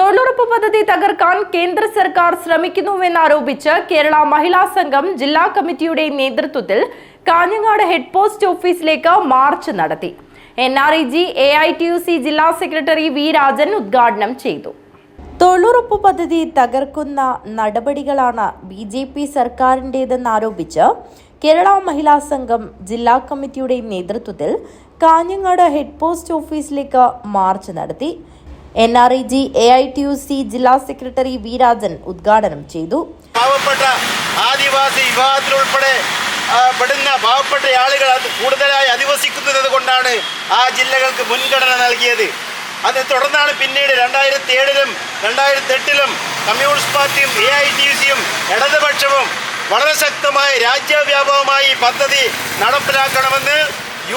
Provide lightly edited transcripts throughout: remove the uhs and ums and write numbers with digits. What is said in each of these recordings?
തൊഴിലുറപ്പ് പദ്ധതി തകർക്കാൻ കേന്ദ്ര സർക്കാർ ശ്രമിക്കുന്നുവെന്നാരോപിച്ച് കേരള മഹിളാ സംഘം ജില്ലാ കമ്മിറ്റിയുടെ നേതൃത്വത്തിൽ കാഞ്ഞങ്ങാട് ഹെഡ് പോസ്റ്റ് ഓഫീസിലേക്ക് മാർച്ച് നടത്തി. NREG AITUC ജില്ലാ സെക്രട്ടറി വി രാജൻ ഉദ്ഘാടനം ചെയ്തു. തൊഴിലുറപ്പ് പദ്ധതി തകർക്കുന്ന നടപടികളാണ് BJP സർക്കാരിൻ്റെതെന്നാരോപിച്ച് കേരള മഹിളാ സംഘം ജില്ലാ കമ്മിറ്റിയുടെ നേതൃത്വത്തിൽ കാഞ്ഞങ്ങാട് ഹെഡ് പോസ്റ്റ് ഓഫീസിലേക്ക് മാർച്ച് നടത്തി. NREG AITUC ജില്ലാ സെക്രട്ടറി വി രാജൻ ഉദ്ഘാടനം ചെയ്തു. പാവപ്പെട്ട ആദിവാസി വിഭാഗത്തിലുൾപ്പെടെ പെടുന്ന പാവപ്പെട്ട ആളുകൾ കൂടുതലായി അധിവസിക്കുന്നത് കൊണ്ടാണ് ആ ജില്ലകൾക്ക് മുൻഗണന നൽകിയത്. അത് തുടർന്നാണ് പിന്നീട് 2007-ലും 2008-ലും കമ്മ്യൂണിസ്റ്റ് പാർട്ടിയും AITUCയും ഇടതുപക്ഷവും വളരെ ശക്തമായി രാജ്യവ്യാപകമായി പദ്ധതി നടപ്പിലാക്കണമെന്ന്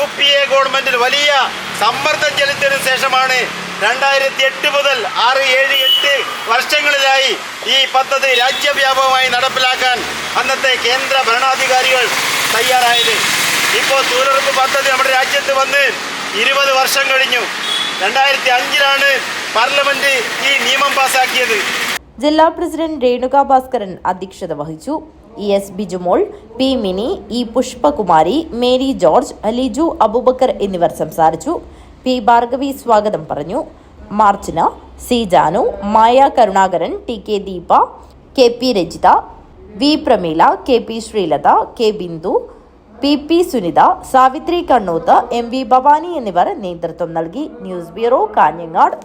UPA ഗവൺമെന്റിൽ വലിയ സമ്മർദ്ദം ചെലുത്തിയതിനു ശേഷമാണ് 2008 മുതൽ 6, 7, 8 വർഷങ്ങളിലായി ഈ പദ്ധതി രാജ്യവ്യാപകമായി നടപ്പിലാക്കാൻ അന്നത്തെ കേന്ദ്ര ഭരണാധികാരികൾ തയ്യാറായത്. ഇപ്പോൾ തൊഴിലുറപ്പ് പദ്ധതി നമ്മുടെ രാജ്യത്ത് വന്ന് 20 വർഷം കഴിഞ്ഞു. 2005-ലാണ് പാർലമെന്റ് ഈ നിയമം പാസാക്കിയത്. ജില്ലാ പ്രസിഡന്റ് രേണുക ഭാസ്കരൻ അധ്യക്ഷത വഹിച്ചു. ES Bijumol, P Mini, E Pushpakumari, Mary George, Liju Abubakar എന്നിവർ സംസാരിച്ചു. P ഭാർഗവി സ്വാഗതം പറഞ്ഞു. മാർച്ചിന് C ജാനു, മായ Karunakaran, TK Deepa, KP Rajitha, V Pramila, KP Sreelatha, K Bindu, PP Sunitha, Savitri Kannoth, MV Bhavani എന്നിവർ നേതൃത്വം നൽകി. News bureau, Kanhangad.